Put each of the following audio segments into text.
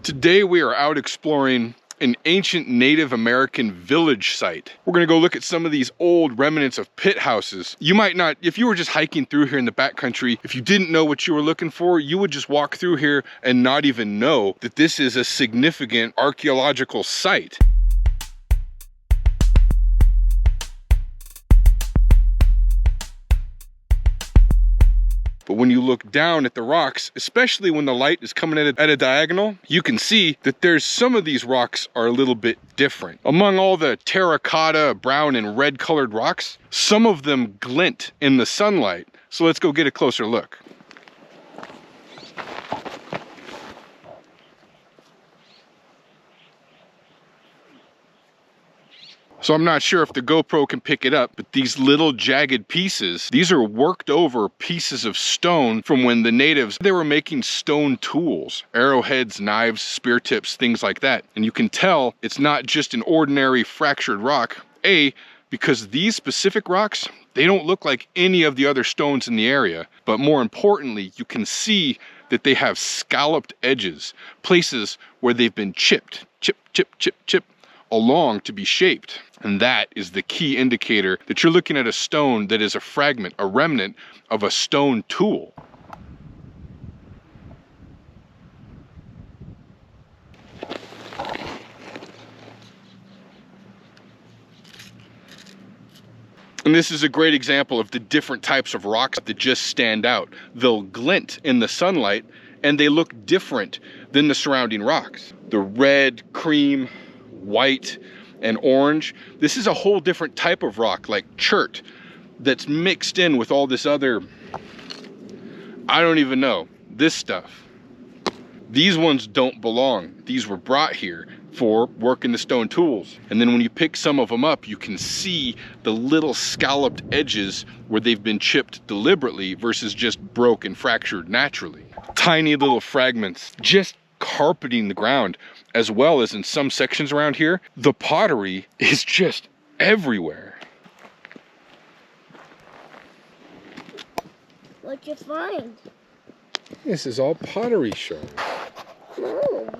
Today we are out exploring an ancient Native American village site. We're gonna go look at some of these old remnants of pit houses. You might not, if you were just hiking through here in the backcountry, if you didn't know what you were looking for, you would just walk through here and not even know that this is a significant archaeological site. But when you look down at the rocks, especially when the light is coming at a diagonal, you can see that there's some of these rocks are a little bit different. Among all the terracotta, brown and red colored rocks, some of them glint in the sunlight. So let's go get a closer look. So I'm not sure if the GoPro can pick it up, but these little jagged pieces, these are worked over pieces of stone from when the natives, they were making stone tools, arrowheads, knives, spear tips, things like that. And you can tell it's not just an ordinary fractured rock, because these specific rocks, they don't look like any of the other stones in the area. But more importantly, you can see that they have scalloped edges, places where they've been chipped, chip, along to be shaped. And that is the key indicator that you're looking at a stone that is a fragment, a remnant of a stone tool. And this is a great example of the different types of rocks that just stand out. They'll glint in the sunlight and they look different than the surrounding rocks. The red, cream, white, and orange. This is a whole different type of rock, like chert, that's mixed in with all this other, I don't even know, this stuff. These ones don't belong. These were brought here for working the stone tools. And then when you pick some of them up, you can see the little scalloped edges where they've been chipped deliberately versus just broken, fractured naturally. Tiny little fragments, just carpeting the ground, as well as in some sections around here, the pottery is just everywhere. What'd you find? This is all pottery shards. Oh.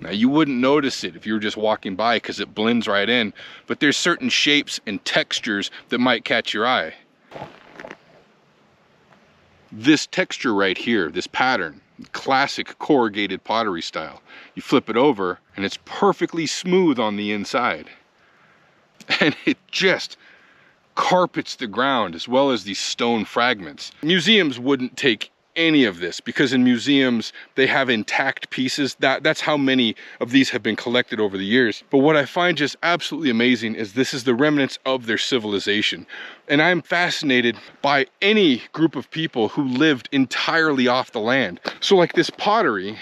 Now you wouldn't notice it if you were just walking by because it blends right in, but there's certain shapes and textures that might catch your eye. This texture right here, this pattern, classic corrugated pottery style. You flip it over and it's perfectly smooth on the inside. And it just carpets the ground as well as these stone fragments. Museums wouldn't take any of this because in museums they have intact pieces. That's how many of these have been collected over the years. But what I find just absolutely amazing is this is the remnants of their civilization. And I'm fascinated by any group of people who lived entirely off the land. So like this pottery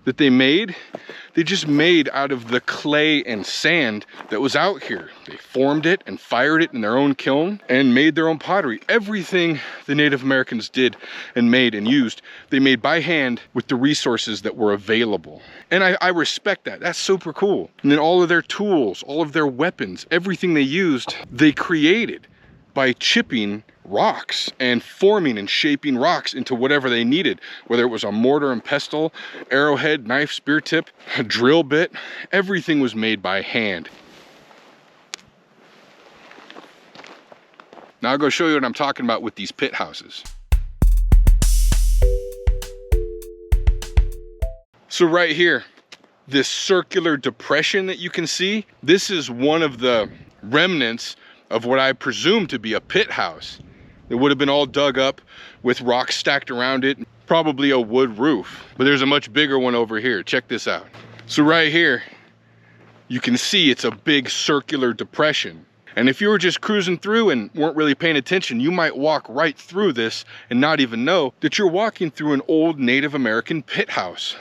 that they just made out of the clay and sand that was out here. They formed it and fired it in their own kiln and made their own pottery. Everything the Native Americans did and made and used, they made by hand with the resources that were available. And I respect that. That's super cool. And then all of their tools, all of their weapons, everything they used, they created by chipping rocks and forming and shaping rocks into whatever they needed, whether it was a mortar and pestle, arrowhead, knife, spear tip, a drill bit, everything was made by hand. Now I'll go show you what I'm talking about with these pit houses. So right here, this circular depression that you can see, this is one of the remnants of what I presume to be a pit house. It would have been all dug up with rocks stacked around it, probably a wood roof. But there's a much bigger one over here. Check this out. So right here, you can see it's a big circular depression. And if you were just cruising through and weren't really paying attention, you might walk right through this and not even know that you're walking through an old Native American pit house.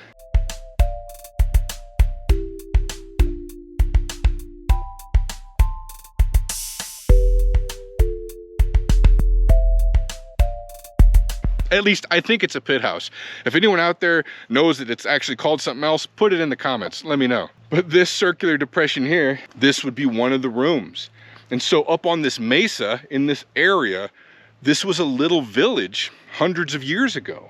At least I think it's a pit house. If anyone out there knows that it's actually called something else, put it in the comments, let me know. But this circular depression here, this would be one of the rooms. And so up on this mesa in this area, this was a little village hundreds of years ago.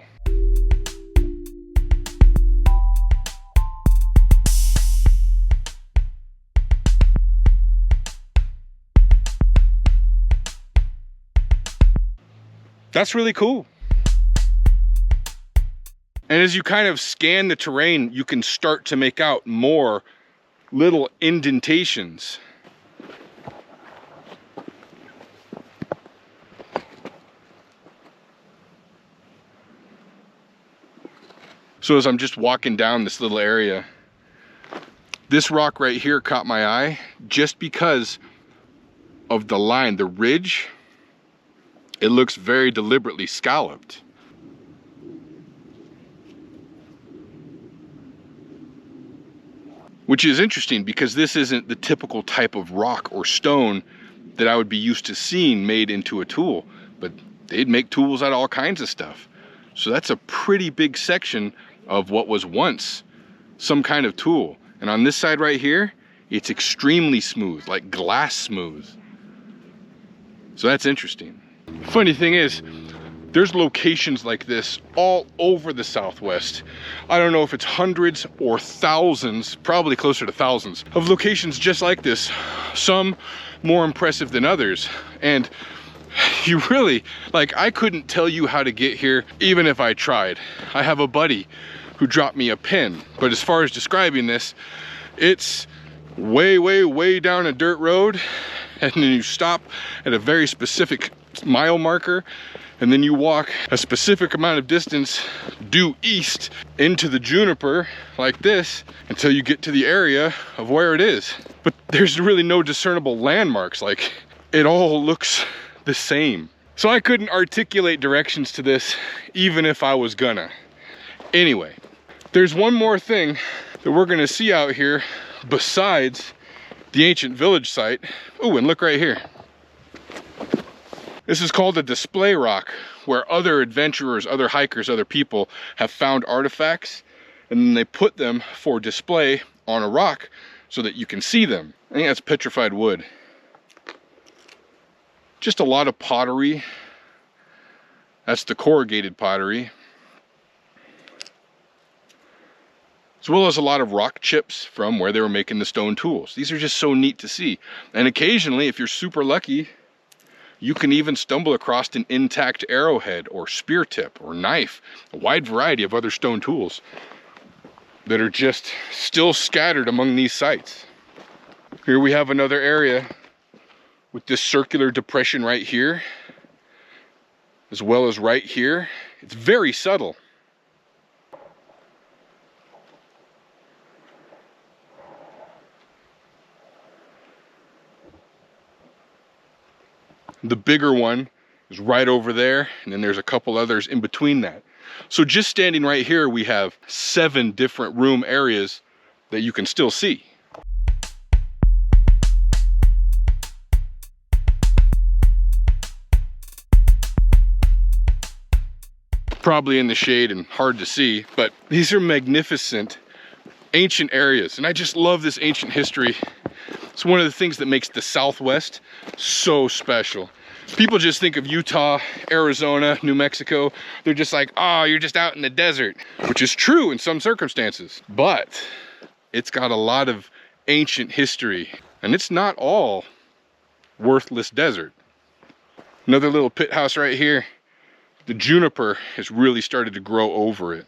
That's really cool. And as you kind of scan the terrain, you can start to make out more little indentations. So as I'm just walking down this little area, this rock right here caught my eye just because of the line, the ridge. It looks very deliberately scalloped. Which is interesting because this isn't the typical type of rock or stone that I would be used to seeing made into a tool, but they'd make tools out of all kinds of stuff. So that's a pretty big section of what was once some kind of tool. And on this side right here, it's extremely smooth, like glass smooth. So that's interesting. Funny thing is, there's locations like this all over the Southwest. I don't know if it's hundreds or thousands, probably closer to thousands, of locations just like this. Some more impressive than others. And you really, like, I couldn't tell you how to get here even if I tried. I have a buddy who dropped me a pin, but as far as describing this, it's way, way, way down a dirt road, and then you stop at a very specific mile marker, and then you walk a specific amount of distance due east into the juniper like this until you get to the area of where it is. But there's really no discernible landmarks. Like, it all looks the same. So I couldn't articulate directions to this even if I was gonna. Anyway, there's one more thing that we're gonna see out here besides the ancient village site. Oh, and look right here. This is called a display rock, where other adventurers, other hikers, other people have found artifacts, and then they put them for display on a rock so that you can see them. I think that's petrified wood. Just a lot of pottery. That's the corrugated pottery. As well as a lot of rock chips from where they were making the stone tools. These are just so neat to see. And occasionally, if you're super lucky, you can even stumble across an intact arrowhead or spear tip or knife, a wide variety of other stone tools that are just still scattered among these sites. Here we have another area with this circular depression right here, as well as right here. It's very subtle. The bigger one is right over there, and then there's a couple others in between that. So just standing right here, we have 7 different room areas that you can still see. Probably in the shade and hard to see, but these are magnificent ancient areas, and I just love this ancient history. It's one of the things that makes the Southwest so special. People just think of Utah, Arizona, New Mexico. They're just like, oh, you're just out in the desert, which is true in some circumstances, but it's got a lot of ancient history, and it's not all worthless desert. Another little pit house right here. The juniper has really started to grow over it.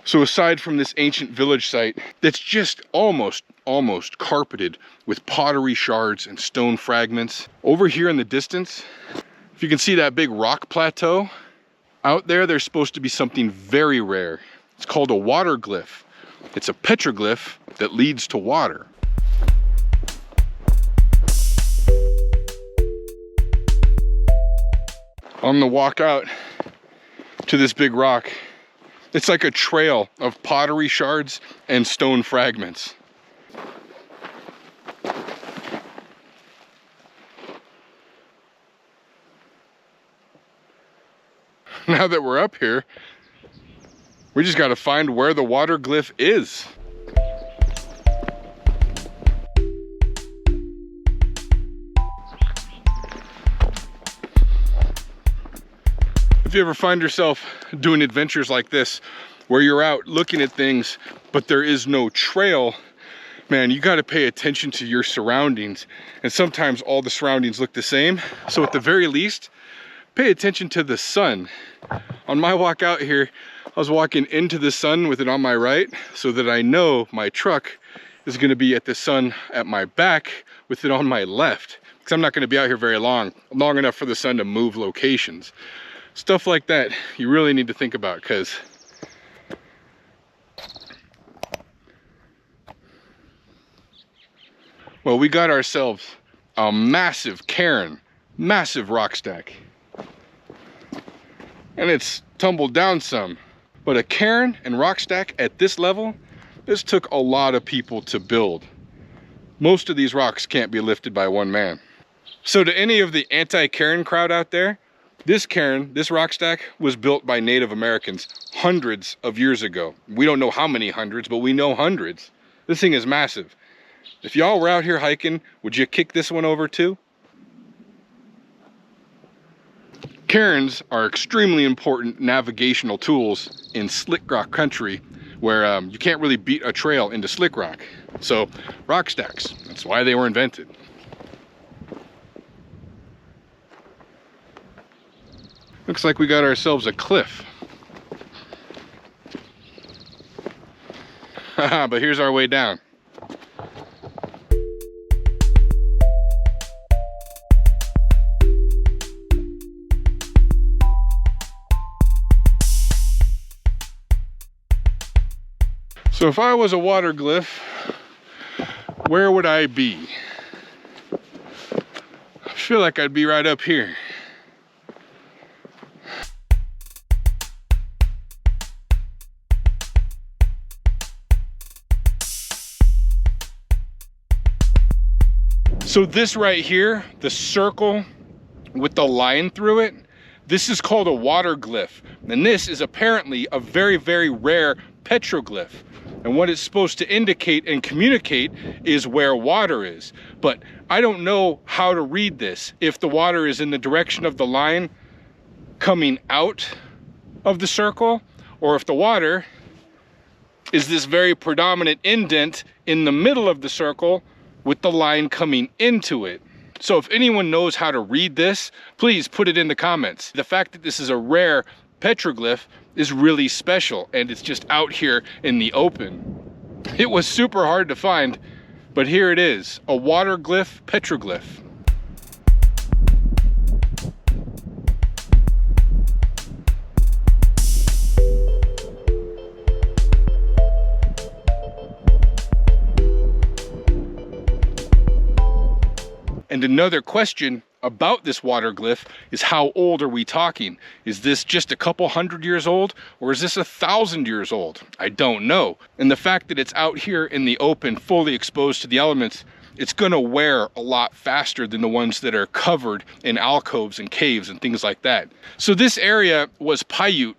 So aside from this ancient village site that's just almost carpeted with pottery shards and stone fragments, over here in the distance, if you can see that big rock plateau, out there, there's supposed to be something very rare. It's called a water glyph. It's a petroglyph that leads to water. On the walk out to this big rock, it's like a trail of pottery shards and stone fragments. now that we're up here, we just got to find where the water glyph is. If you ever find yourself doing adventures like this, where you're out looking at things, but there is no trail, man, you got to pay attention to your surroundings. And sometimes all the surroundings look the same. So at the very least, pay attention to the sun. On my walk out here, I was walking into the sun with it on my right, so that I know my truck is going to be at the sun at my back with it on my left. Because I'm not going to be out here very long enough for the sun to move locations. Stuff like that you really need to think about, because well, we got ourselves a massive cairn, massive rock stack. And it's tumbled down some. But a cairn and rock stack at this level, this took a lot of people to build. Most of these rocks can't be lifted by one man. So to any of the anti-cairn crowd out there, this cairn, this rock stack, was built by Native Americans hundreds of years ago. We don't know how many hundreds, but we know hundreds. This thing is massive. If y'all were out here hiking, would you kick this one over too? Cairns are extremely important navigational tools in slick rock country, where you can't really beat a trail into slick rock. So rock stacks, that's why they were invented. Looks like we got ourselves a cliff. But here's our way down. So if I was a water glyph, where would I be? I feel like I'd be right up here. So this right here, the circle with the line through it, this is called a water glyph. And this is apparently a very, very rare petroglyph. And what it's supposed to indicate and communicate is where water is. But I don't know how to read this. If the water is in the direction of the line coming out of the circle, or if the water is this very predominant indent in the middle of the circle with the line coming into it. So if anyone knows how to read this, please put it in the comments. The fact that this is a rare petroglyph is really special, and it's just out here in the open. It was super hard to find, but here it is, a water glyph petroglyph. And another question about this water glyph is, how old are we talking? Is this just a couple hundred years old, or is this 1,000 years old? I don't know. And the fact that it's out here in the open, fully exposed to the elements, it's gonna wear a lot faster than the ones that are covered in alcoves and caves and things like that. So this area was Paiute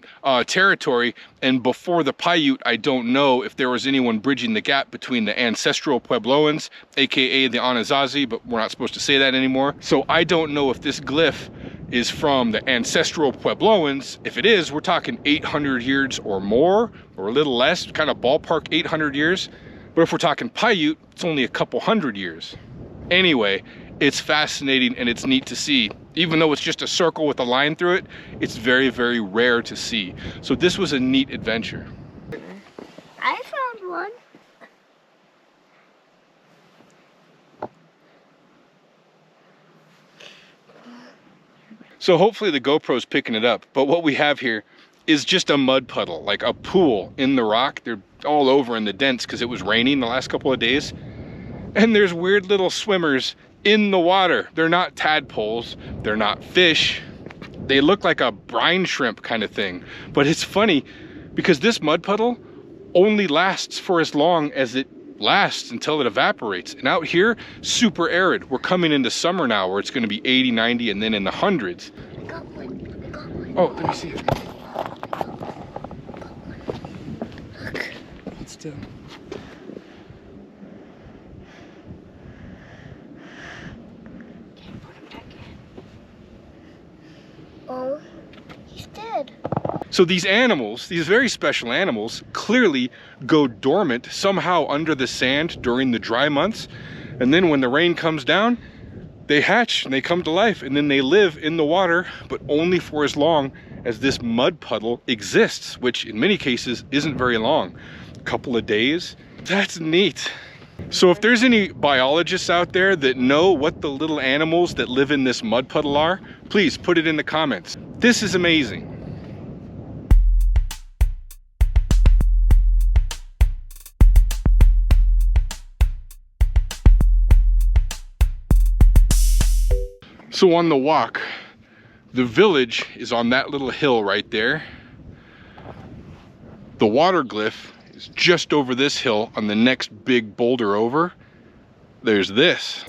territory, and before the Paiute, I don't know if there was anyone bridging the gap between the Ancestral Puebloans, aka the Anasazi, but we're not supposed to say that anymore. So I don't know if this glyph is from the Ancestral Puebloans. If it is, we're talking 800 years or more, or a little less, kind of ballpark 800 years. But if we're talking Paiute, it's only a couple hundred years. Anyway, it's fascinating and it's neat to see. Even though it's just a circle with a line through it, it's very, very rare to see. So this was a neat adventure. I found one. So hopefully the GoPro's picking it up. But what we have here is just a mud puddle, like a pool in the rock. They're all over in the dents because it was raining the last couple of days. And there's weird little swimmers in the water. They're not tadpoles, they're not fish. They look like a brine shrimp kind of thing. But it's funny because this mud puddle only lasts for as long as it lasts until it evaporates. And out here, super arid. We're coming into summer now where it's gonna be 80, 90, and then in the hundreds. I got one. I got one. Oh, let me see it. Hold still. Oh, he's dead. So these animals, these very special animals, clearly go dormant somehow under the sand during the dry months. And then when the rain comes down, they hatch and they come to life, and then they live in the water, but only for as long as this mud puddle exists, which in many cases isn't very long. A couple of days. That's neat. So if there's any biologists out there that know what the little animals that live in this mud puddle are, please put it in the comments. This is amazing. So on the walk, the village is on that little hill right there. The water glyph is just over this hill on the next big boulder over. There's this.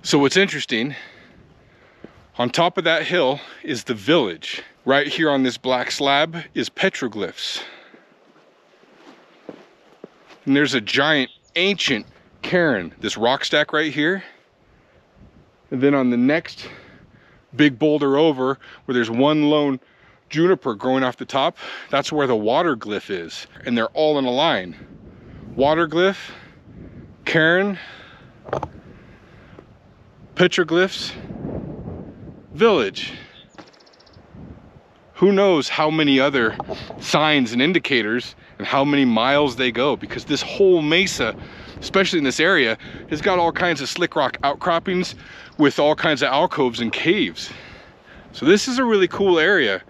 So what's interesting, on top of that hill is the village. Right here on this black slab is petroglyphs. And there's a giant ancient cairn, this rock stack right here. And then on the next big boulder over, where there's one lone juniper growing off the top, that's where the water glyph is. And they're all in a line. Water glyph, cairn, petroglyphs, village. Who knows how many other signs and indicators and how many miles they go, because this whole mesa, especially in this area, has got all kinds of slick rock outcroppings with all kinds of alcoves and caves. So this is a really cool area.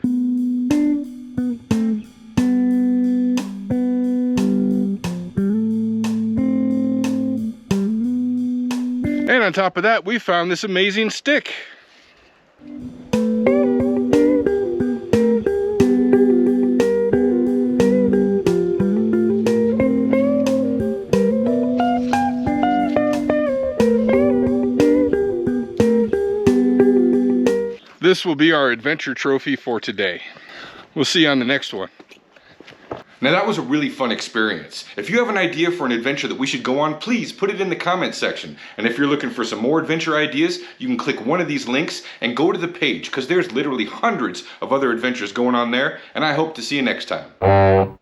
And on top of that, we found this amazing stick. This will be our adventure trophy for today. We'll see you on the next one. Now that was a really fun experience. If you have an idea for an adventure that we should go on, please put it in the comment section. And if you're looking for some more adventure ideas, you can click one of these links and go to the page, because there's literally hundreds of other adventures going on there, and I hope to see you next time.